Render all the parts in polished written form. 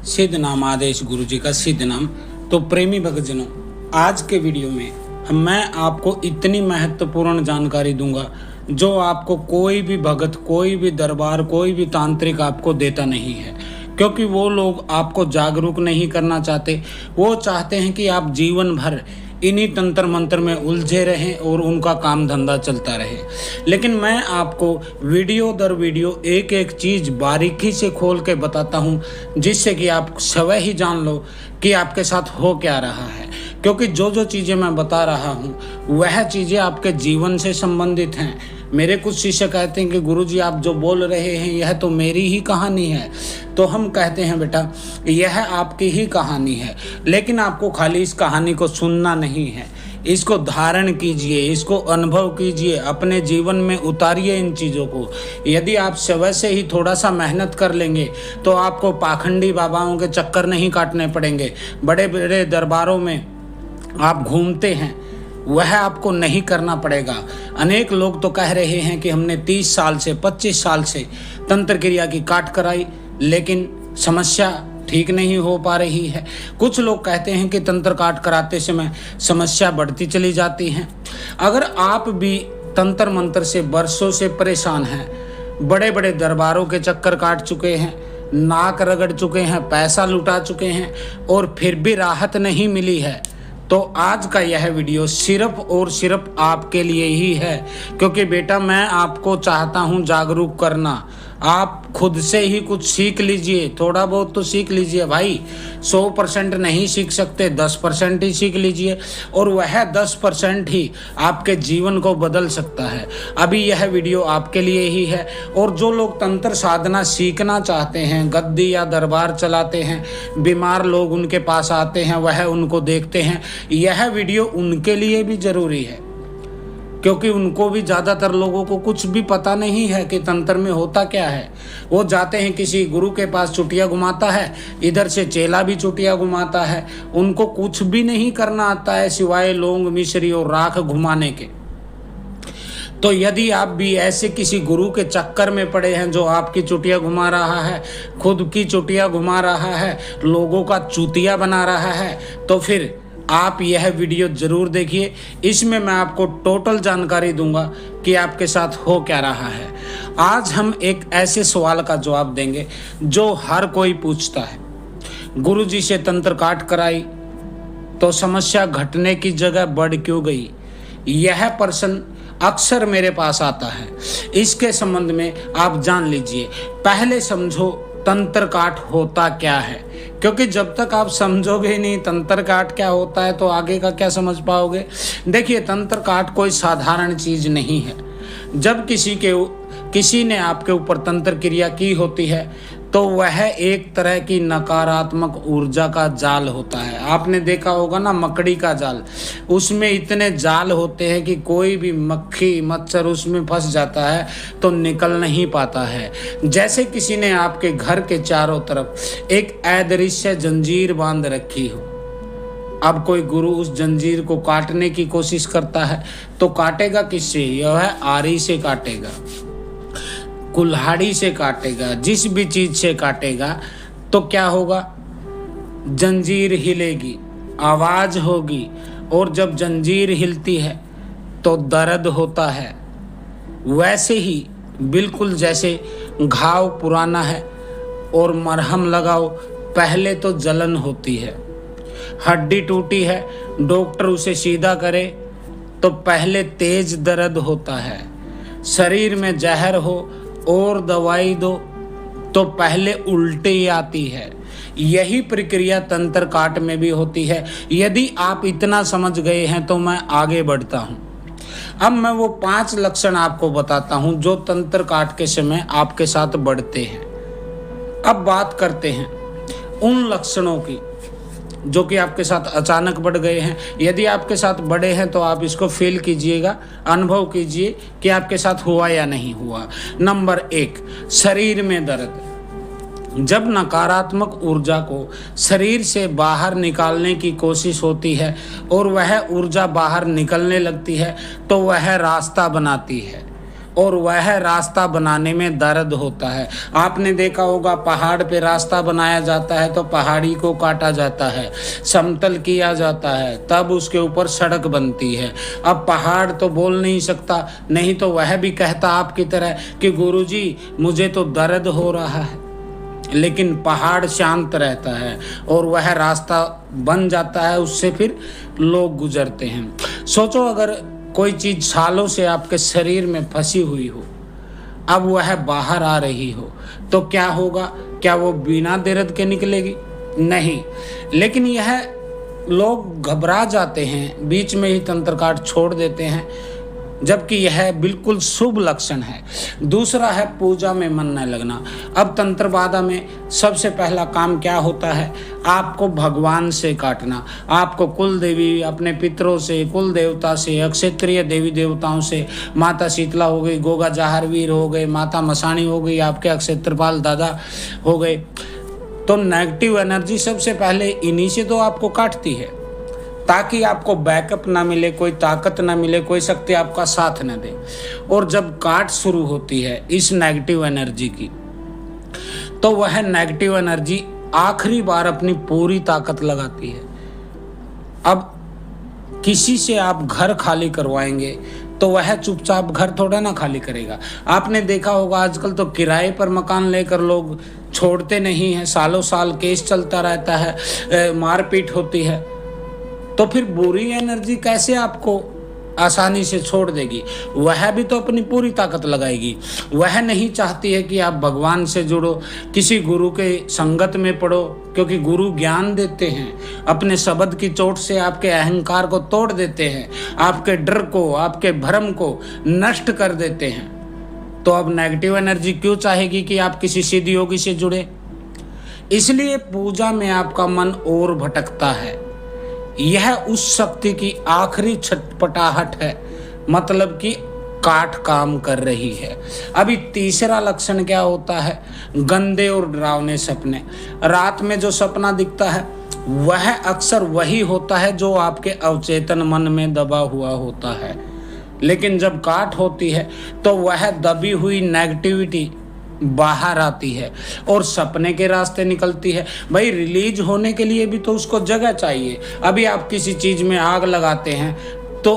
सिद्ध नाम आदेश गुरु जी का सिद्ध नाम। तो प्रेमी भक्तजनों, आज के वीडियो में मैं आपको इतनी महत्वपूर्ण जानकारी दूंगा जो आपको कोई भी भगत, कोई भी दरबार, कोई भी तांत्रिक आपको देता नहीं है। क्योंकि वो लोग आपको जागरूक नहीं करना चाहते। वो चाहते हैं कि आप जीवन भर इन्हीं तंत्र मंत्र में उलझे रहें और उनका काम धंधा चलता रहे। लेकिन मैं आपको वीडियो दर वीडियो एक एक चीज़ बारीकी से खोल के बताता हूँ, जिससे कि आप स्वयं ही जान लो कि आपके साथ हो क्या रहा है। क्योंकि जो जो चीज़ें मैं बता रहा हूँ वह चीज़ें आपके जीवन से संबंधित हैं। मेरे कुछ शिष्य कहते हैं कि गुरुजी आप जो बोल रहे हैं यह तो मेरी ही कहानी है। तो हम कहते हैं बेटा यह आपकी ही कहानी है, लेकिन आपको खाली इस कहानी को सुनना नहीं है, इसको धारण कीजिए, इसको अनुभव कीजिए, अपने जीवन में उतारिए इन चीज़ों को। यदि आप स्वयं से ही थोड़ा सा मेहनत कर लेंगे तो आपको पाखंडी बाबाओं के चक्कर नहीं काटने पड़ेंगे। बड़े बड़े दरबारों में आप घूमते हैं वह आपको नहीं करना पड़ेगा। अनेक लोग तो कह रहे हैं कि हमने 30 साल से 25 साल से तंत्र क्रिया की काट कराई, लेकिन समस्या ठीक नहीं हो पा रही है। कुछ लोग कहते हैं कि तंत्र काट कराते समय समस्या बढ़ती चली जाती है। अगर आप भी तंत्र मंत्र से वर्षों से परेशान हैं, बड़े बड़े दरबारों के चक्कर काट चुके हैं, नाक रगड़ चुके हैं, पैसा लुटा चुके हैं और फिर भी राहत नहीं मिली है, तो आज का यह वीडियो सिर्फ और सिर्फ आपके लिए ही है। क्योंकि बेटा मैं आपको चाहता हूं जागरूक करना। आप खुद से ही कुछ सीख लीजिए, थोड़ा बहुत तो सीख लीजिए भाई। 100% नहीं सीख सकते, 10% ही सीख लीजिए और वह 10% ही आपके जीवन को बदल सकता है। अभी यह वीडियो आपके लिए ही है। और जो लोग तंत्र साधना सीखना चाहते हैं, गद्दी या दरबार चलाते हैं, बीमार लोग उनके पास आते हैं, वह उनको देखते हैं, यह वीडियो उनके लिए भी ज़रूरी है। क्योंकि उनको भी ज़्यादातर लोगों को कुछ भी पता नहीं है कि तंत्र में होता क्या है। वो जाते हैं किसी गुरु के पास, चुटिया घुमाता है, इधर से चेला भी चुटिया घुमाता है, उनको कुछ भी नहीं करना आता है सिवाय लौंग मिश्री और राख घुमाने के। तो यदि आप भी ऐसे किसी गुरु के चक्कर में पड़े हैं जो आपकी चुटिया घुमा रहा है, खुद की चुटिया घुमा रहा है, लोगों का चूतिया बना रहा है, तो फिर आप यह वीडियो ज़रूर देखिए। इसमें मैं आपको टोटल जानकारी दूंगा कि आपके साथ हो क्या रहा है। आज हम एक ऐसे सवाल का जवाब देंगे जो हर कोई पूछता है। गुरुजी से तंत्र काट कराई तो समस्या घटने की जगह बढ़ क्यों गई? यह प्रश्न अक्सर मेरे पास आता है। इसके संबंध में आप जान लीजिए। पहले समझो तंत्र काट होता क्या है, क्योंकि जब तक आप समझोगे ही नहीं तंत्र काट क्या होता है तो आगे का क्या समझ पाओगे। देखिए, तंत्र काट कोई साधारण चीज नहीं है। जब किसी ने आपके ऊपर तंत्र क्रिया की होती है तो वह एक तरह की नकारात्मक ऊर्जा का जाल होता है। आपने देखा होगा ना, मकड़ी का जाल, उसमें इतने जाल होते हैं कि कोई भी मक्खी मच्छर उसमें फंस जाता है तो निकल नहीं पाता है। जैसे किसी ने आपके घर के चारों तरफ एक अदृश्य जंजीर बांध रखी हो। अब कोई गुरु उस जंजीर को काटने की कोशिश करता है तो काटेगा किससे? यह आरी से काटेगा, कुल्हाड़ी से काटेगा, जिस भी चीज से काटेगा। तो क्या होगा? जंजीर हिलेगी, आवाज होगी, और जब जंजीर हिलती है तो दर्द होता है। वैसे ही बिल्कुल जैसे घाव पुराना है और मरहम लगाओ, पहले तो जलन होती है। हड्डी टूटी है, डॉक्टर उसे सीधा करे तो पहले तेज दर्द होता है। शरीर में जहर हो और दवाई दो तो पहले उल्टी आती है। यही प्रक्रिया तंत्र काट में भी होती है। यदि आप इतना समझ गए हैं तो मैं आगे बढ़ता हूँ। अब मैं वो 5 लक्षण आपको बताता हूँ जो तंत्र काट के समय आपके साथ बढ़ते हैं। अब बात करते हैं उन लक्षणों की जो कि आपके साथ अचानक बढ़ गए हैं। यदि आपके साथ बढ़े हैं तो आप इसको फील कीजिएगा, अनुभव कीजिए कि आपके साथ हुआ या नहीं हुआ। नंबर 1, शरीर में दर्द। जब नकारात्मक ऊर्जा को शरीर से बाहर निकालने की कोशिश होती है और वह ऊर्जा बाहर निकलने लगती है तो वह रास्ता बनाती है। और वह रास्ता बनाने में दर्द होता है। आपने देखा होगा पहाड़ पे रास्ता बनाया जाता है तो पहाड़ी को काटा जाता है, समतल किया जाता है, तब उसके ऊपर सड़क बनती है। अब पहाड़ तो बोल नहीं सकता, नहीं तो वह भी कहता आपकी तरह कि गुरुजी मुझे तो दर्द हो रहा है, लेकिन पहाड़ शांत रहता है और वह रास्ता बन जाता है, उससे फिर लोग गुजरते हैं। सोचो अगर कोई चीज सालों से आपके शरीर में फंसी हुई हो, अब वह बाहर आ रही हो, तो क्या होगा? क्या वो बिना दर्द के निकलेगी? नहीं। लेकिन यह लोग घबरा जाते हैं, बीच में ही तंत्र काट छोड़ देते हैं, जबकि यह बिल्कुल शुभ लक्षण है। दूसरा है पूजा में मन न लगना। अब तंत्र बाधा में सबसे पहला काम क्या होता है? आपको भगवान से काटना। आपको कुल देवी, अपने पितरों से, कुल देवता से, अक्षेत्रीय देवी देवताओं से, माता शीतला हो गई, गोगा जाहरवीर हो गए, माता मसाणी हो गई, आपके अक्षेत्रपाल दादा हो गए, तो नेगेटिव एनर्जी सबसे पहले इन्हीं से तो आपको काटती है, ताकि आपको बैकअप ना मिले, कोई ताकत ना मिले, कोई शक्ति आपका साथ न दे। और जब काट शुरू होती है इस नेगेटिव एनर्जी की, तो वह नेगेटिव एनर्जी आखिरी बार अपनी पूरी ताकत लगाती है। अब किसी से आप घर खाली करवाएंगे तो वह चुपचाप घर थोड़ा ना खाली करेगा। आपने देखा होगा आजकल तो किराए पर मकान लेकर लोग छोड़ते नहीं हैं, सालों साल केस चलता रहता है, मारपीट होती है, तो फिर बुरी एनर्जी कैसे आपको आसानी से छोड़ देगी? वह भी तो अपनी पूरी ताकत लगाएगी। वह नहीं चाहती है कि आप भगवान से जुड़ो, किसी गुरु के संगत में पढ़ो, क्योंकि गुरु ज्ञान देते हैं, अपने शब्द की चोट से आपके अहंकार को तोड़ देते हैं, आपके डर को, आपके भ्रम को नष्ट कर देते हैं। तो अब नेगेटिव एनर्जी क्यों चाहेगी कि आप किसी सिद्ध योगी से जुड़े? इसलिए पूजा में आपका मन और भटकता है। यह उस शक्ति की आखिरी छटपटाहट है, मतलब कि काट काम कर रही है। अभी तीसरा लक्षण क्या होता है? गंदे और डरावने सपने। रात में जो सपना दिखता है वह अक्सर वही होता है जो आपके अवचेतन मन में दबा हुआ होता है, लेकिन जब काट होती है तो वह दबी हुई नेगेटिविटी बाहर आती है और सपने के रास्ते निकलती है। भाई रिलीज होने के लिए भी तो उसको जगह चाहिए। अभी आप किसी चीज में आग लगाते हैं तो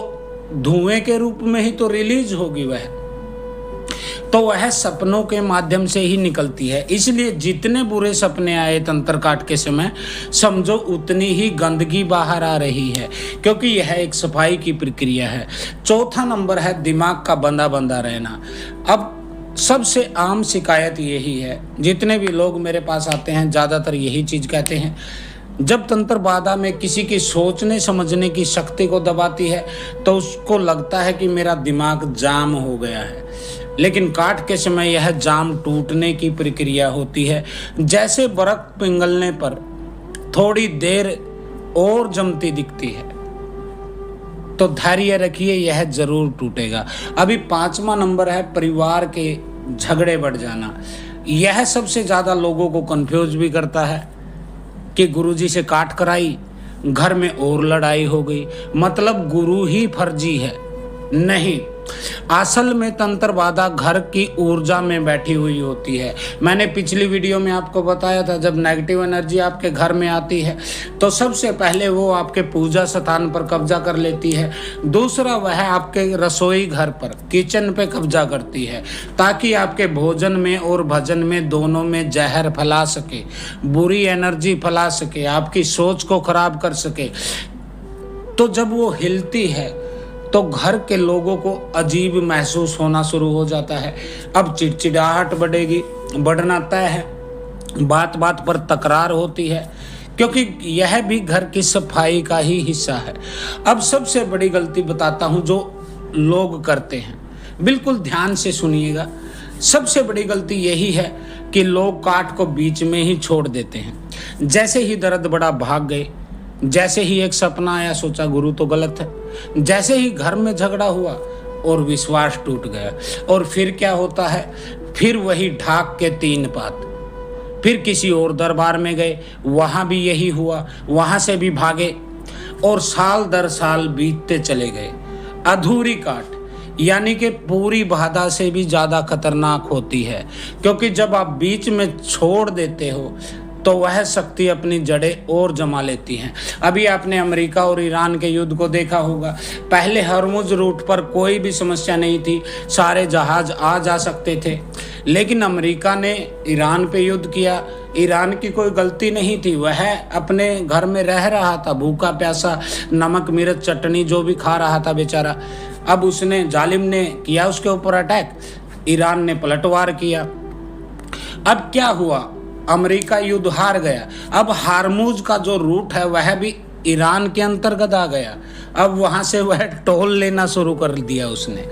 धुएं के रूप में ही तो रिलीज होगी वह, तो वह सपनों के माध्यम से ही निकलती है। इसलिए जितने बुरे सपने आए तंत्र काट के समय, समझो उतनी ही गंदगी बाहर आ रही है, क्योंकि यह एक सफाई की प्रक्रिया है। चौथा नंबर है दिमाग का बंधा बंधा रहना। अब सबसे आम शिकायत यही है, जितने भी लोग मेरे पास आते हैं ज़्यादातर यही चीज़ कहते हैं। जब तंत्र बाधा में किसी की सोचने समझने की शक्ति को दबाती है तो उसको लगता है कि मेरा दिमाग जाम हो गया है, लेकिन काट के समय यह जाम टूटने की प्रक्रिया होती है। जैसे बर्फ पिघलने पर थोड़ी देर और जमती दिखती है, तो धैर्य रखिए, यह जरूर टूटेगा। अभी पांचवा नंबर है परिवार के झगड़े बढ़ जाना। यह सबसे ज्यादा लोगों को कंफ्यूज भी करता है कि गुरुजी से काट कराई, घर में और लड़ाई हो गई, मतलब गुरु ही फर्जी है। नहीं, असल में तंत्र बाधा घर की ऊर्जा में बैठी हुई होती है। मैंने पिछली वीडियो में आपको बताया था, जब नेगेटिव एनर्जी आपके घर में आती है तो सबसे पहले वो आपके पूजा स्थान पर कब्जा कर लेती है। दूसरा, वह आपके रसोई घर पर, किचन पे कब्जा करती है, ताकि आपके भोजन में और भजन में दोनों में जहर फैला सके, बुरी एनर्जी फैला सके, आपकी सोच को खराब कर सके। तो जब वो हिलती है तो घर के लोगों को अजीब महसूस होना शुरू हो जाता है। अब चिड़चिड़ाहट बढ़ेगी, बढ़ना तय है, बात बात पर तकरार होती है, क्योंकि यह भी घर की सफाई का ही हिस्सा है। अब सबसे बड़ी गलती बताता हूं जो लोग करते हैं, बिल्कुल ध्यान से सुनिएगा। सबसे बड़ी गलती यही है कि लोग काट को बीच में ही छोड़ देते हैं। जैसे ही दर्द बड़ा भाग गए, जैसे ही एक सपना आया सोचा गुरु तो गलत है, जैसे ही घर में झगड़ा हुआ और विश्वास टूट गया, और फिर क्या होता है, फिर वही ढाक के 3 पात, फिर किसी और दरबार में गए, वहां भी यही हुआ, वहां से भी भागे, और साल दर साल बीतते चले गए। अधूरी काट, यानी कि पूरी बाधा से भी ज़्यादा खतरनाक होती है, क्योंकि जब आप बीच में छोड़ देते हो तो वह शक्ति अपनी जड़ें और जमा लेती हैं। अभी आपने अमेरिका और ईरान के युद्ध को देखा होगा। पहले हरमुज रूट पर कोई भी समस्या नहीं थी, सारे जहाज आ जा सकते थे, लेकिन अमेरिका ने ईरान पे युद्ध किया। ईरान की कोई गलती नहीं थी, वह अपने घर में रह रहा था, भूखा प्यासा, नमक मिर्च चटनी जो भी खा रहा था बेचारा। अब उसने, जालिम ने किया उसके ऊपर अटैक, ईरान ने पलटवार किया। अब क्या हुआ, अमेरिका युद्ध हार गया। अब हार्मुज का जो रूट है वह भी ईरान के अंतर्गत आ गया। अब वहां से वह टोल लेना शुरू कर दिया उसने।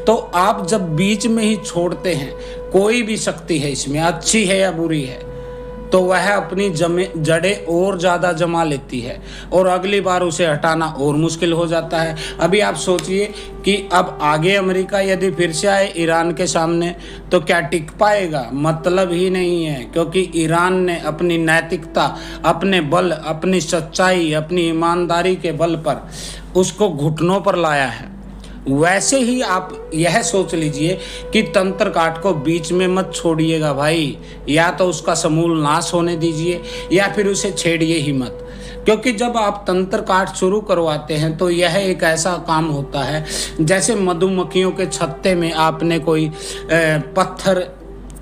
तो आप जब बीच में ही छोड़ते हैं, कोई भी शक्ति है इसमें, अच्छी है या बुरी है, तो वह अपनी जड़ें और ज़्यादा जमा लेती है और अगली बार उसे हटाना और मुश्किल हो जाता है। अभी आप सोचिए कि अब आगे अमेरिका यदि फिर से आए ईरान के सामने, तो क्या टिक पाएगा? मतलब ही नहीं है, क्योंकि ईरान ने अपनी नैतिकता, अपने बल, अपनी सच्चाई, अपनी ईमानदारी के बल पर उसको घुटनों पर लाया है। वैसे ही आप यह सोच लीजिए कि तंत्र काट को बीच में मत छोड़िएगा भाई, या तो उसका समूल नाश होने दीजिए या फिर उसे छेड़िए ही मत। क्योंकि जब आप तंत्र काट शुरू करवाते हैं तो यह एक ऐसा काम होता है जैसे मधुमक्खियों के छत्ते में आपने कोई पत्थर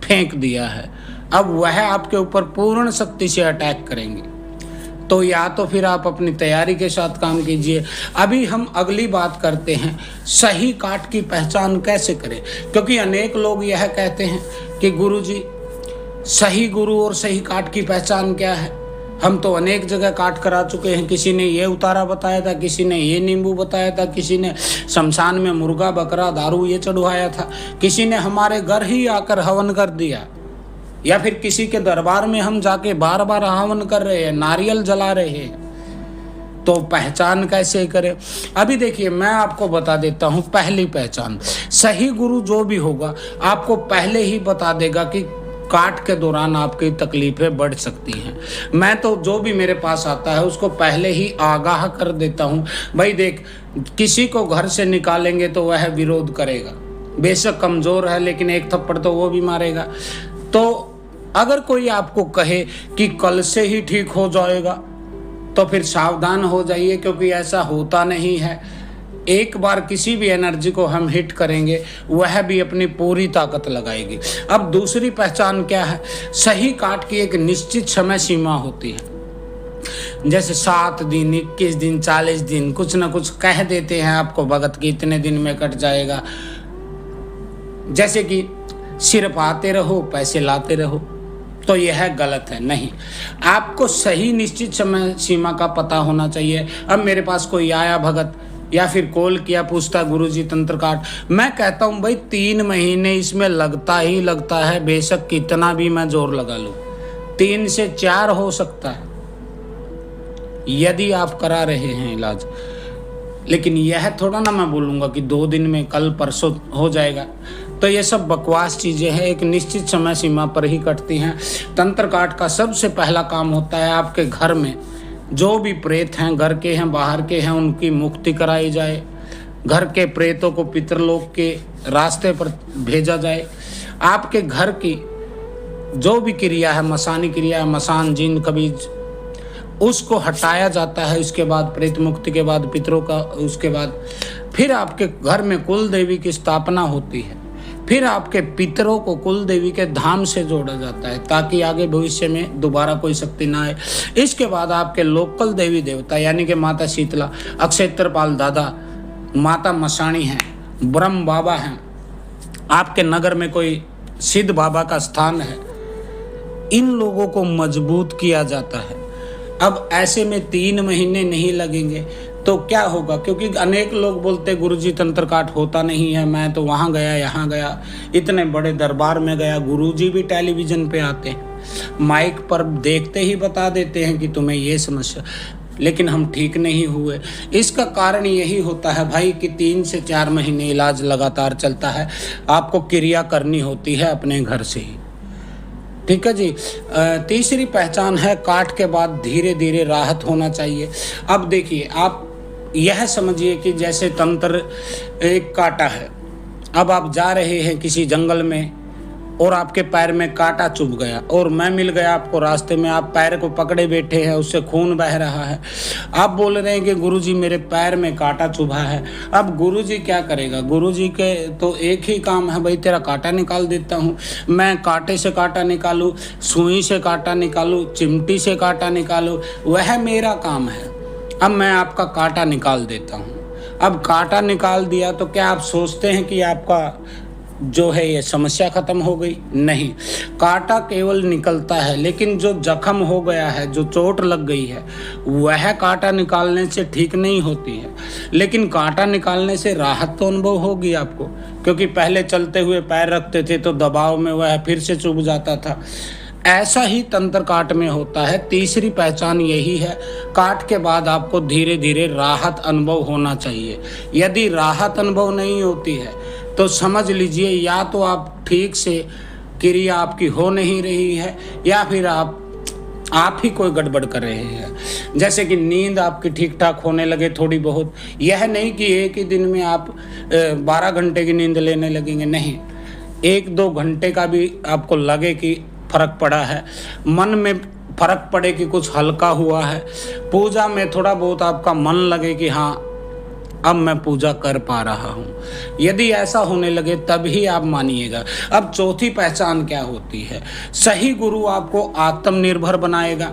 फेंक दिया है। अब वह आपके ऊपर पूर्ण शक्ति से अटैक करेंगे, तो या तो फिर आप अपनी तैयारी के साथ काम कीजिए। अभी हम अगली बात करते हैं, सही काट की पहचान कैसे करें। क्योंकि अनेक लोग यह कहते हैं कि गुरुजी, सही गुरु और सही काट की पहचान क्या है? हम तो अनेक जगह काट करा चुके हैं, किसी ने ये उतारा बताया था, किसी ने ये नींबू बताया था, किसी ने शमशान में मुर्गा बकरा दारू ये चढ़वाया था, किसी ने हमारे घर ही आकर हवन कर दिया, या फिर किसी के दरबार में हम जाके बार बार हवन कर रहे हैं, नारियल जला रहे हैं। तो पहचान कैसे करें? अभी देखिए, मैं आपको बता देता हूं पहली पहचान। सही गुरु जो भी होगा आपको पहले ही बता देगा कि काट के दौरान आपकी तकलीफें बढ़ सकती हैं। मैं तो जो भी मेरे पास आता है उसको पहले ही आगाह कर देता हूं, भाई देख, किसी को घर से निकालेंगे तो वह विरोध करेगा, बेशक कमजोर है लेकिन एक थप्पड़ तो वो भी मारेगा। तो अगर कोई आपको कहे कि कल से ही ठीक हो जाएगा, तो फिर सावधान हो जाइए, क्योंकि ऐसा होता नहीं है। एक बार किसी भी एनर्जी को हम हिट करेंगे, वह भी अपनी पूरी ताकत लगाएगी। अब दूसरी पहचान क्या है? सही काट की एक निश्चित समय सीमा होती है, जैसे 7 दिन, 21 दिन, 40 दिन, कुछ ना कुछ कह देते हैं आपको भगत कि इतने दिन में कट जाएगा। जैसे कि सिर्फ आते रहो, पैसे लाते रहो, तो यह गलत है। नहीं, आपको सही निश्चित समय सीमा का पता होना चाहिए। अब मेरे पास कोई आया भगत या फिर कॉल किया, पूछता गुरुजी तंत्र काट, मैं कहता हूँ भाई 3 महीने इसमें लगता ही लगता है, बेशक कितना भी मैं जोर लगा लूँ, 3 से 4 हो सकता है यदि आप करा रहे हैं इलाज। लेकिन यह थोड़ा ना मैं बोलूँगा कि 2 दिन में, कल परसों हो जाएगा। तो ये सब बकवास चीज़ें हैं, एक निश्चित समय सीमा पर ही कटती हैं। तंत्र काट का सबसे पहला काम होता है आपके घर में जो भी प्रेत हैं, घर के हैं, बाहर के हैं, उनकी मुक्ति कराई जाए। घर के प्रेतों को पितरलोक के रास्ते पर भेजा जाए। आपके घर की जो भी क्रिया है, मसानी क्रिया है, मसान जिन कबीज, उसको हटाया जाता है। उसके बाद प्रेत मुक्ति के बाद पितरों का, उसके बाद फिर आपके घर में कुल देवी की स्थापना होती है। फिर आपके पितरों को कुल देवी के धाम से जोड़ा जाता है ताकि आगे भविष्य में दोबारा कोई शक्ति ना आए। इसके बाद आपके लोकल देवी देवता यानी कि माता शीतला, अक्षेत्रपाल दादा, माता मसाणी हैं, ब्रह्म बाबा हैं, आपके नगर में कोई सिद्ध बाबा का स्थान है, इन लोगों को मजबूत किया जाता है। अब ऐसे में 3 महीने नहीं लगेंगे तो क्या होगा? क्योंकि अनेक लोग बोलते गुरुजी तंत्र काट होता नहीं है, मैं तो वहाँ गया, यहाँ गया, इतने बड़े दरबार में गया। गुरुजी भी टेलीविज़न पे आते हैं, माइक पर देखते ही बता देते हैं कि तुम्हें ये समस्या, लेकिन हम ठीक नहीं हुए। इसका कारण यही होता है भाई कि 3 से 4 महीने इलाज लगातार चलता है, आपको क्रिया करनी होती है अपने घर से ही। ठीक है जी। तीसरी पहचान है काट के बाद धीरे धीरे राहत होना चाहिए। अब देखिए, आप यह समझिए कि जैसे तंत्र एक काटा है, अब आप जा रहे हैं किसी जंगल में और आपके पैर में कांटा चुभ गया और मैं मिल गया आपको रास्ते में, आप पैर को पकड़े बैठे हैं, उससे खून बह रहा है। आप बोल रहे हैं कि गुरुजी मेरे पैर में कांटा चुभा है। अब गुरुजी क्या करेगा? गुरुजी के तो एक ही काम है, भाई तेरा कांटा निकाल देता हूँ। मैं कांटे से कांटा निकालूँ, सुई से कांटा निकालूँ, चिमटी से कांटा निकालूँ, वह मेरा काम है। अब मैं आपका कांटा निकाल देता हूँ। अब कांटा निकाल दिया तो क्या आप सोचते हैं कि आपका जो है ये समस्या खत्म हो गई? नहीं, कांटा केवल निकलता है, लेकिन जो जख्म हो गया है, जो चोट लग गई है, वह कांटा निकालने से ठीक नहीं होती है। लेकिन कांटा निकालने से राहत तो अनुभव होगी आपको, क्योंकि पहले चलते हुए पैर रखते थे तो दबाव में वह फिर से चुभ जाता था। ऐसा ही तंत्र काट में होता है। तीसरी पहचान यही है, काट के बाद आपको धीरे धीरे राहत अनुभव होना चाहिए। यदि राहत अनुभव नहीं होती है तो समझ लीजिए या तो आप ठीक से क्रिया आपकी हो नहीं रही है, या फिर आप ही कोई गड़बड़ कर रहे हैं। जैसे कि नींद आपकी ठीक ठाक होने लगे थोड़ी बहुत, यह नहीं कि एक ही दिन में आप 12 घंटे की नींद लेने लगेंगे, नहीं, 1-2 घंटे का भी आपको लगे कि फर्क पड़ा है, मन में फर्क पड़े कि कुछ हल्का हुआ है, पूजा में थोड़ा बहुत आपका मन लगे कि हाँ अब मैं पूजा कर पा रहा हूँ, यदि ऐसा होने लगे तभी आप मानिएगा। अब चौथी पहचान क्या होती है? सही गुरु आपको आत्मनिर्भर बनाएगा,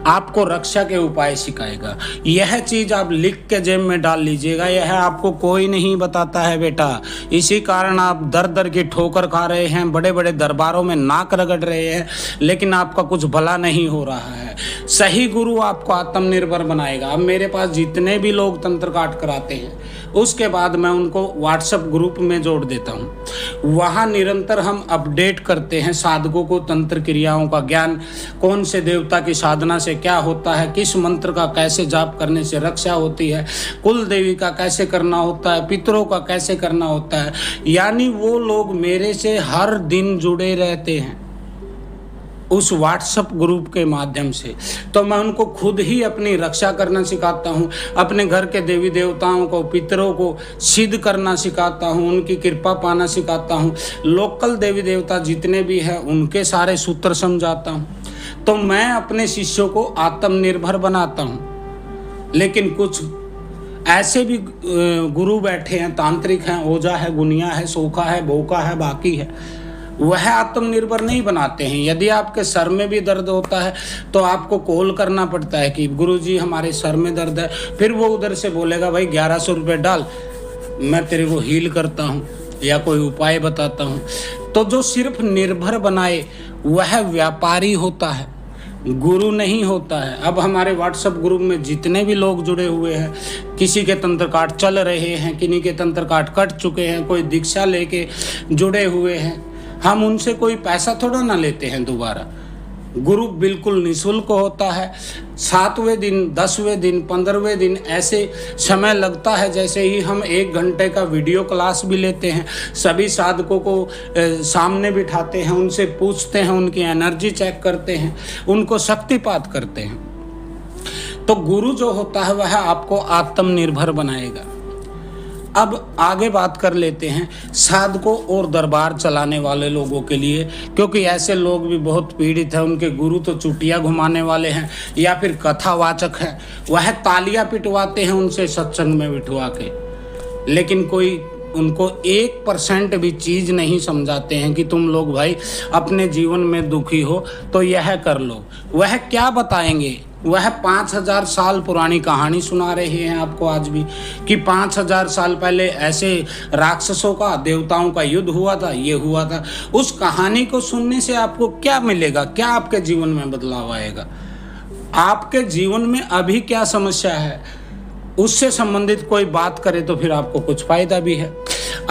आपको रक्षा के उपाय सिखाएगा। यह चीज आप लिख के जेब में डाल लीजिएगा, यह आपको कोई नहीं बताता है बेटा। इसी कारण आप दर दर की ठोकर खा रहे हैं, बड़े बड़े दरबारों में नाक रगड़ रहे हैं, लेकिन आपका कुछ भला नहीं हो रहा है। सही गुरु आपको आत्मनिर्भर बनाएगा। अब मेरे पास जितने भी लोग तंत्र काट कराते हैं, उसके बाद मैं उनको व्हाट्सएप ग्रुप में जोड़ देता हूँ। वहाँ निरंतर हम अपडेट करते हैं साधकों को तंत्र क्रियाओं का ज्ञान, कौन से देवता की साधना से क्या होता है, किस मंत्र का कैसे जाप करने से रक्षा होती है, कुल देवी का कैसे करना होता है, पितरों का कैसे करना होता है। यानी वो लोग मेरे से हर दिन जुड़े रहते हैं उस व्हाट्सएप ग्रुप के माध्यम से। तो मैं उनको खुद ही अपनी रक्षा करना सिखाता हूँ, अपने घर के देवी देवताओं को, पितरों को सिद्ध करना सिखाता हूँ, उनकी कृपा पाना सिखाता हूँ। लोकल देवी देवता जितने भी हैं उनके सारे सूत्र समझाता हूँ। तो मैं अपने शिष्यों को आत्मनिर्भर बनाता हूँ। लेकिन कुछ ऐसे भी गुरु बैठे हैं, तांत्रिक हैं, ओझा है, गुनिया है, सोखा है, भोका है, बाकी है, वह आत्मनिर्भर नहीं बनाते हैं। यदि आपके सर में भी दर्द होता है तो आपको कॉल करना पड़ता है कि गुरुजी हमारे सर में दर्द है, फिर वो उधर से बोलेगा भाई 1100 रुपये डाल, मैं तेरे को हील करता हूँ या कोई उपाय बताता हूँ। तो जो सिर्फ निर्भर बनाए वह व्यापारी होता है, गुरु नहीं होता है। अब हमारे व्हाट्सएप ग्रुप में जितने भी लोग जुड़े हुए हैं, किसी के तंत्र काट चल रहे हैं, किन्हीं के तंत्र काट कट चुके हैं, कोई दीक्षा लेके जुड़े हुए हैं, हम उनसे कोई पैसा थोड़ा ना लेते हैं दोबारा। गुरु बिल्कुल निःशुल्क होता है। 7वें दिन, 10वें दिन, 15वें दिन ऐसे समय लगता है जैसे ही हम 1 घंटे का वीडियो क्लास भी लेते हैं। सभी साधकों को सामने बिठाते हैं, उनसे पूछते हैं, उनकी एनर्जी चेक करते हैं, उनको शक्तिपात करते हैं। तो गुरु जो होता है वह आपको आत्मनिर्भर बनाएगा। अब आगे बात कर लेते हैं साधकों और दरबार चलाने वाले लोगों के लिए, क्योंकि ऐसे लोग भी बहुत पीड़ित हैं। उनके गुरु तो चुटिया घुमाने वाले हैं या फिर कथावाचक हैं, वह तालियां पिटवाते हैं उनसे सत्संग में बिठवा के, लेकिन कोई उनको 1% भी चीज़ नहीं समझाते हैं कि तुम लोग भाई अपने जीवन में दुखी हो तो यह कर लो। वह क्या बताएंगे? वह 5000 साल पुरानी कहानी सुना रहे हैं आपको आज भी कि 5000 साल पहले ऐसे राक्षसों का, देवताओं का युद्ध हुआ था, ये हुआ था। उस कहानी को सुनने से आपको क्या मिलेगा? क्या आपके जीवन में बदलाव आएगा? आपके जीवन में अभी क्या समस्या है उससे संबंधित कोई बात करे तो फिर आपको कुछ फायदा भी है।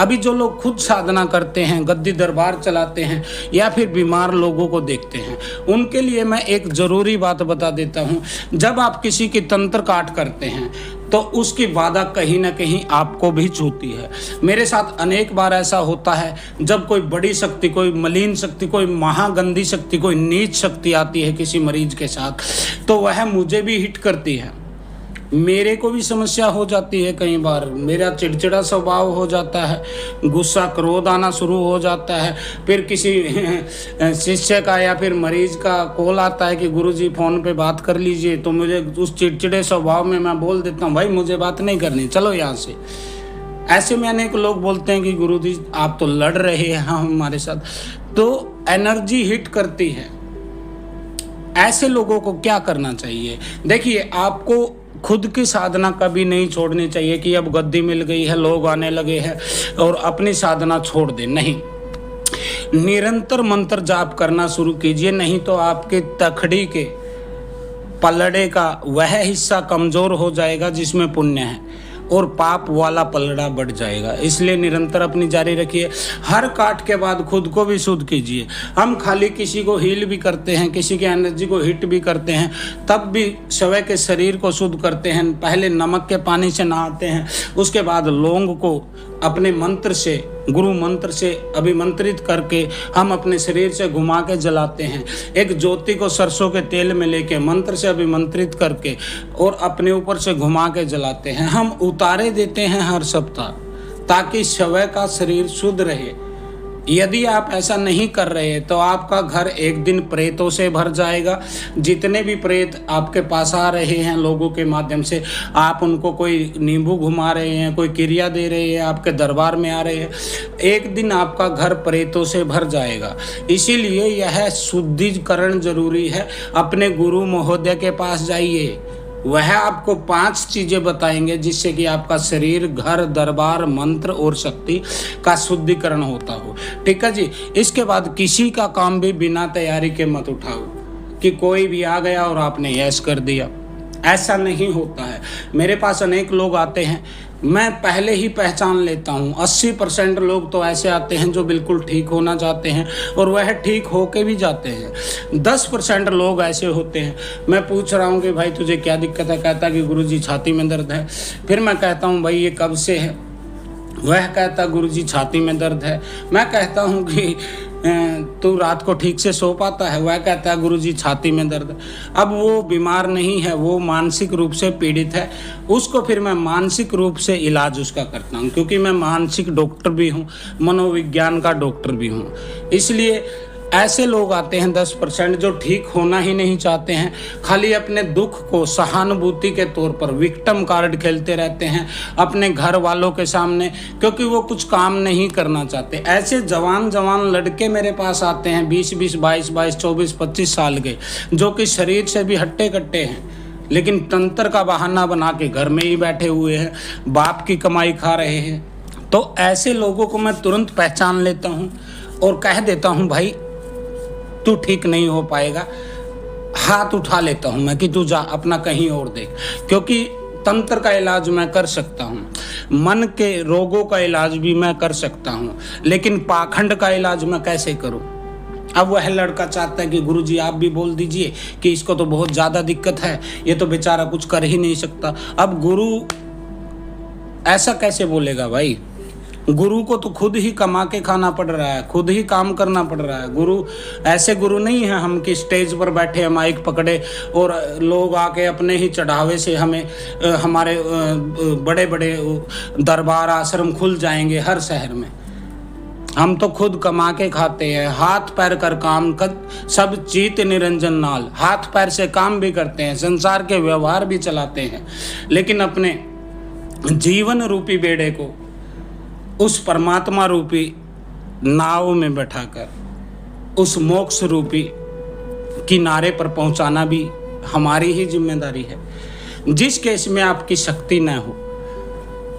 अभी जो लोग खुद साधना करते हैं, गद्दी दरबार चलाते हैं या फिर बीमार लोगों को देखते हैं, उनके लिए मैं एक ज़रूरी बात बता देता हूँ। जब आप किसी की तंत्र काट करते हैं तो उसकी बाधा कहीं ना कहीं आपको भी छूती है। मेरे साथ अनेक बार ऐसा होता है, जब कोई बड़ी शक्ति, कोई मलिन शक्ति, कोई महागंदी शक्ति, कोई नीच शक्ति आती है किसी मरीज के साथ, तो वह मुझे भी हिट करती है। मेरे को भी समस्या हो जाती है, कई बार मेरा चिड़चिड़ा स्वभाव हो जाता है, गुस्सा क्रोध आना शुरू हो जाता है। फिर किसी शिष्य का या फिर मरीज का कॉल आता है कि गुरुजी फ़ोन पे बात कर लीजिए, तो मुझे उस चिड़चिड़े स्वभाव में मैं बोल देता हूँ भाई मुझे बात नहीं करनी, चलो यहाँ से। ऐसे में अनेक लोग बोलते हैं कि गुरुजी आप तो लड़ रहे हैं हमारे साथ, तो एनर्जी हिट करती है। ऐसे लोगों को क्या करना चाहिए? देखिए, आपको खुद की साधना कभी नहीं छोड़नी चाहिए कि अब गद्दी मिल गई है, लोग आने लगे हैं और अपनी साधना छोड़ दे, नहीं। निरंतर मंत्र जाप करना शुरू कीजिए, नहीं तो आपके तखड़ी के पलड़े का वह हिस्सा कमजोर हो जाएगा जिसमें पुण्य है, और पाप वाला पलड़ा बढ़ जाएगा। इसलिए निरंतर अपनी जारी रखिए। हर काट के बाद खुद को भी शुद्ध कीजिए। हम खाली किसी को हील भी करते हैं, किसी की एनर्जी को हिट भी करते हैं, तब भी स्वयं के शरीर को शुद्ध करते हैं। पहले नमक के पानी से नहाते हैं, उसके बाद लौंग को अपने मंत्र से, गुरु मंत्र से अभिमंत्रित करके हम अपने शरीर से घुमा के जलाते हैं। एक ज्योति को सरसों के तेल में लेके मंत्र से अभिमंत्रित करके और अपने ऊपर से घुमा के जलाते हैं। हम उतारे देते हैं हर सप्ताह, ताकि स्वयं का शरीर शुद्ध रहे। यदि आप ऐसा नहीं कर रहे तो आपका घर एक दिन प्रेतों से भर जाएगा। जितने भी प्रेत आपके पास आ रहे हैं लोगों के माध्यम से, आप उनको कोई नींबू घुमा रहे हैं, कोई क्रिया दे रहे हैं, आपके दरबार में आ रहे हैं, एक दिन आपका घर प्रेतों से भर जाएगा। इसीलिए यह शुद्धिकरण जरूरी है। अपने गुरु महोदय के पास जाइए, वह आपको 5 चीजें बताएंगे जिससे कि आपका शरीर, घर, दरबार, मंत्र और शक्ति का शुद्धिकरण होता हो। ठीक है जी। इसके बाद किसी का काम भी बिना तैयारी के मत उठाओ कि कोई भी आ गया और आपने यस कर दिया। ऐसा नहीं होता है। मेरे पास अनेक लोग आते हैं, मैं पहले ही पहचान लेता हूँ। 80% लोग तो ऐसे आते हैं जो बिल्कुल ठीक होना चाहते हैं और वह ठीक होके भी जाते हैं। 10% लोग ऐसे होते हैं, मैं पूछ रहा हूँ कि भाई तुझे क्या दिक्कत है, कहता कि गुरुजी छाती में दर्द है। फिर मैं कहता हूँ भाई ये कब से है, वह कहता गुरुजी छाती में दर्द है। मैं कहता हूँ कि तू रात को ठीक से सो पाता है, वह कहता है गुरुजी छाती में दर्द। अब वो बीमार नहीं है, वो मानसिक रूप से पीड़ित है। उसको फिर मैं मानसिक रूप से इलाज उसका करता हूँ, क्योंकि मैं मानसिक डॉक्टर भी हूँ, मनोविज्ञान का डॉक्टर भी हूँ। इसलिए ऐसे लोग आते हैं 10% जो ठीक होना ही नहीं चाहते हैं, खाली अपने दुख को सहानुभूति के तौर पर विक्टिम कार्ड खेलते रहते हैं अपने घर वालों के सामने, क्योंकि वो कुछ काम नहीं करना चाहते। ऐसे जवान लड़के मेरे पास आते हैं 20, 22, 24, 25 साल के, जो कि शरीर से भी हट्टे कट्टे हैं, लेकिन तंत्र का बहाना बना के घर में ही बैठे हुए हैं, बाप की कमाई खा रहे हैं। तो ऐसे लोगों को मैं तुरंत पहचान लेता हूँ और कह देता हूँ भाई तू ठीक नहीं हो पाएगा। हाथ उठा लेता हूं मैं कि तू जा अपना कहीं और देख, क्योंकि तंत्र का इलाज मैं कर सकता हूं, मन के रोगों का इलाज भी मैं कर सकता हूं, लेकिन पाखंड का इलाज मैं कैसे करूं? अब वह लड़का चाहता है कि गुरुजी आप भी बोल दीजिए कि इसको तो बहुत ज़्यादा दिक्कत है, ये तो बेचारा कुछ कर ही नहीं सकता। अब गुरु ऐसा कैसे बोलेगा भाई? गुरु को तो खुद ही कमा के खाना पड़ रहा है, खुद ही काम करना पड़ रहा है। गुरु ऐसे गुरु नहीं है हम कि स्टेज पर बैठे माइक पकड़े और लोग आके अपने ही चढ़ावे से हमें हमारे बड़े बड़े दरबार आश्रम खुल जाएंगे हर शहर में। हम तो खुद कमा के खाते हैं, हाथ पैर कर काम कर, सब चीत निरंजन नाल, हाथ पैर से काम भी करते हैं, संसार के व्यवहार भी चलाते हैं, लेकिन अपने जीवन रूपी बेड़े को उस परमात्मा रूपी नाव में बैठाकर उस मोक्ष रूपी किनारे पर पहुंचाना भी हमारी ही जिम्मेदारी है। जिस केस में आपकी शक्ति न हो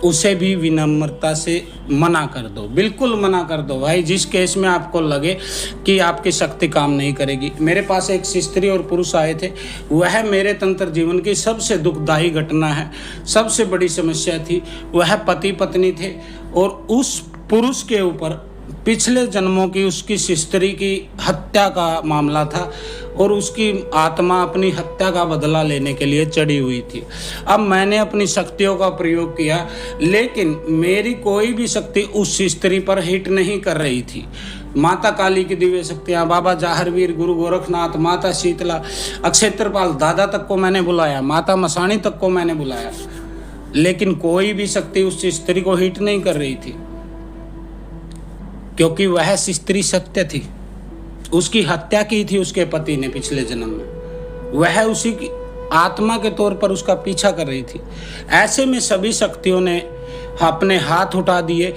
उसे भी विनम्रता से मना कर दो, बिल्कुल मना कर दो भाई। जिस केस में आपको लगे कि आपकी शक्ति काम नहीं करेगी। मेरे पास एक स्त्री और पुरुष आए थे, वह मेरे तंत्र जीवन की सबसे दुखदायी घटना है, सबसे बड़ी समस्या थी। वह पति पत्नी थे और उस पुरुष के ऊपर पिछले जन्मों की उसकी स्त्री की हत्या का मामला था और उसकी आत्मा अपनी हत्या का बदला लेने के लिए चढ़ी हुई थी। अब मैंने अपनी शक्तियों का प्रयोग किया, लेकिन मेरी कोई भी शक्ति उस स्त्री पर हिट नहीं कर रही थी। माता काली की दिव्य शक्तियाँ, बाबा जाहरवीर, गुरु गोरखनाथ, माता शीतला, अक्षेत्रपाल दादा तक को मैंने बुलाया, माता मसाणी तक को मैंने बुलाया, लेकिन कोई भी शक्ति उस स्त्री को हिट नहीं कर रही थी, क्योंकि वह स्त्री सत्य थी। उसकी हत्या की थी उसके पति ने पिछले जन्म में, वह उसी की आत्मा के तौर पर उसका पीछा कर रही थी। ऐसे में सभी शक्तियों ने अपने हाथ उठा दिए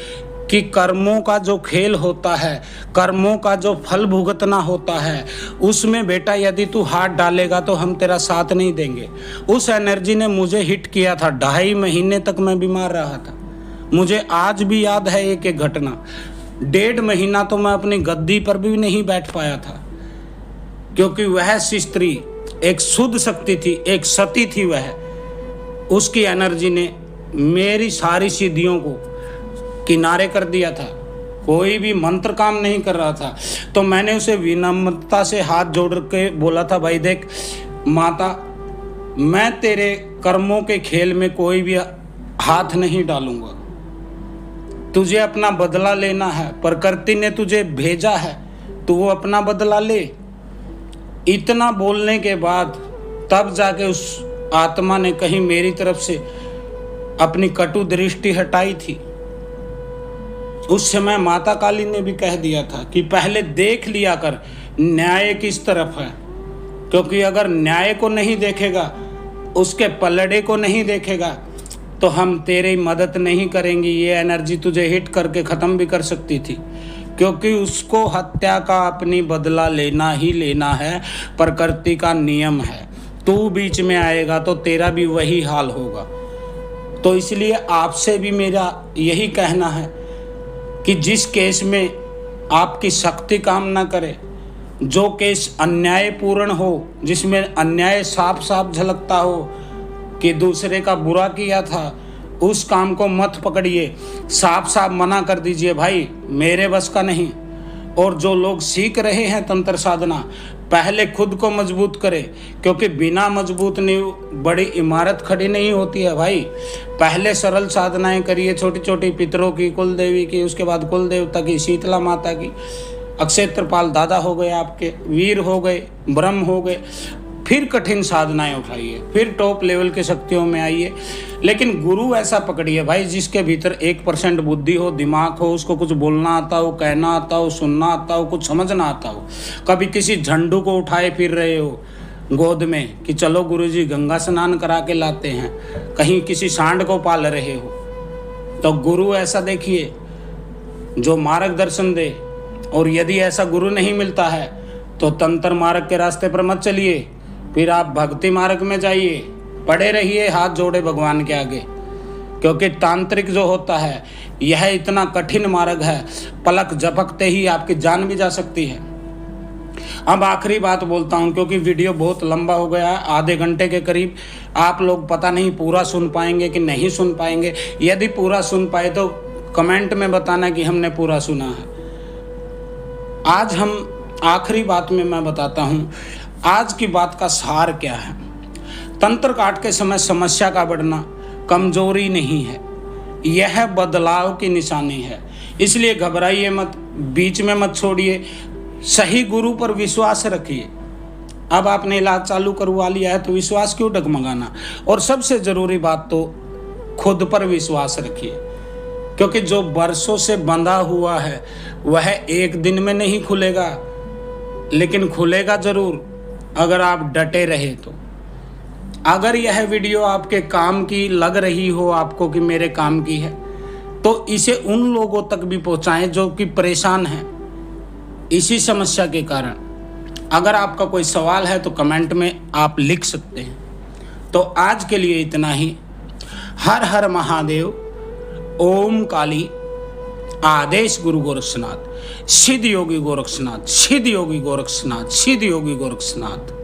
कि कर्मों का जो खेल होता है, कर्मों का जो फल भुगतना होता है, उसमें बेटा यदि तू हाथ डालेगा तो हम तेरा साथ नहीं देंगे। उस एनर्जी ने मुझे हिट किया था। 2.5 महीने तक मैं बीमार रहा था। मुझे आज भी याद है एक एक घटना। 1.5 महीना तो मैं अपनी गद्दी पर भी नहीं बैठ पाया था, क्योंकि वह स्त्री एक शुद्ध शक्ति थी, एक सती थी। वह उसकी एनर्जी ने मेरी सारी सिद्धियों को किनारे कर दिया था। कोई भी मंत्र काम नहीं कर रहा था। तो मैंने उसे विनम्रता से हाथ जोड़ के बोला था, भाई देख माता, मैं तेरे कर्मों के खेल में कोई भी हाथ नहीं डालूंगा। तुझे अपना बदला लेना है, प्रकृति ने तुझे भेजा है, तो वो अपना बदला ले। इतना बोलने के बाद तब जाके उस आत्मा ने कहीं मेरी तरफ से अपनी कटु दृष्टि हटाई थी। उस समय माता काली ने भी कह दिया था कि पहले देख लिया कर न्याय किस तरफ है, क्योंकि अगर न्याय को नहीं देखेगा, उसके पलड़े को नहीं देखेगा, तो हम तेरी मदद नहीं करेंगे। ये एनर्जी तुझे हिट करके ख़त्म भी कर सकती थी, क्योंकि उसको हत्या का अपनी बदला लेना ही लेना है। प्रकृति का नियम है, तू बीच में आएगा तो तेरा भी वही हाल होगा। तो इसलिए आपसे भी मेरा यही कहना है कि जिस केस में आपकी शक्ति काम ना करे, जो केस अन्यायपूर्ण हो, जिसमें अन्याय साफ साफ झलकता हो कि दूसरे का बुरा किया था, उस काम को मत पकड़िए। साफ साफ मना कर दीजिए, भाई मेरे बस का नहीं। और जो लोग सीख रहे हैं तंत्र साधना, पहले खुद को मजबूत करें, क्योंकि बिना मजबूत नींव बड़ी इमारत खड़ी नहीं होती है भाई। पहले सरल साधनाएं करिए, छोटी छोटी पितरों की, कुल देवी की, उसके बाद कुल देवता की, शीतला माता की, अक्षेत्रपाल दादा हो गए, आपके वीर हो गए, ब्रह्म हो गए। फिर कठिन साधनाएं उठाइए, फिर टॉप लेवल के शक्तियों में आइए। लेकिन गुरु ऐसा पकड़िए भाई जिसके भीतर 1% बुद्धि हो, दिमाग हो, उसको कुछ बोलना आता हो, कहना आता हो, सुनना आता हो, कुछ समझना आता हो। कभी किसी झंडू को उठाए फिर रहे हो गोद में कि चलो गुरुजी गंगा स्नान करा के लाते हैं, कहीं किसी सांड को पाल रहे हो, तो गुरु ऐसा देखिए जो मार्गदर्शन दे। और यदि ऐसा गुरु नहीं मिलता है तो तंत्र मार्ग के रास्ते पर मत चलिए, फिर आप भक्ति मार्ग में जाइए, पड़े रहिए हाथ जोड़े भगवान के आगे। क्योंकि तांत्रिक जो होता है यह इतना कठिन मार्ग है, पलक झपकते ही आपकी जान भी जा सकती है। अब आखिरी बात बोलता हूं, क्योंकि वीडियो बहुत लंबा हो गया है, आधे घंटे के करीब। आप लोग पता नहीं पूरा सुन पाएंगे कि नहीं सुन पाएंगे। यदि पूरा सुन पाए तो कमेंट में बताना कि हमने पूरा सुना है। आज हम आखिरी बात में मैं बताता हूं आज की बात का सार क्या है। तंत्र काट के समय समस्या का बढ़ना कमजोरी नहीं है, यह बदलाव की निशानी है। इसलिए घबराइए मत, बीच में मत छोड़िए, सही गुरु पर विश्वास रखिए। अब आपने इलाज चालू करवा लिया है तो विश्वास क्यों डगमगाना। और सबसे जरूरी बात तो खुद पर विश्वास रखिए, क्योंकि जो बरसों से बंधा हुआ है वह एक दिन में नहीं खुलेगा, लेकिन खुलेगा जरूर अगर आप डटे रहे तो। अगर यह वीडियो आपके काम की लग रही हो आपको कि मेरे काम की है, तो इसे उन लोगों तक भी पहुंचाएं जो कि परेशान हैं इसी समस्या के कारण। अगर आपका कोई सवाल है तो कमेंट में आप लिख सकते हैं। तो आज के लिए इतना ही। हर हर महादेव, ओम काली, आदेश गुरु गोरक्षनाथ, सिद्ध योगी गोरक्षनाथ, सिद्ध योगी गोरक्षनाथ, सिद्ध योगी गोरक्षनाथ।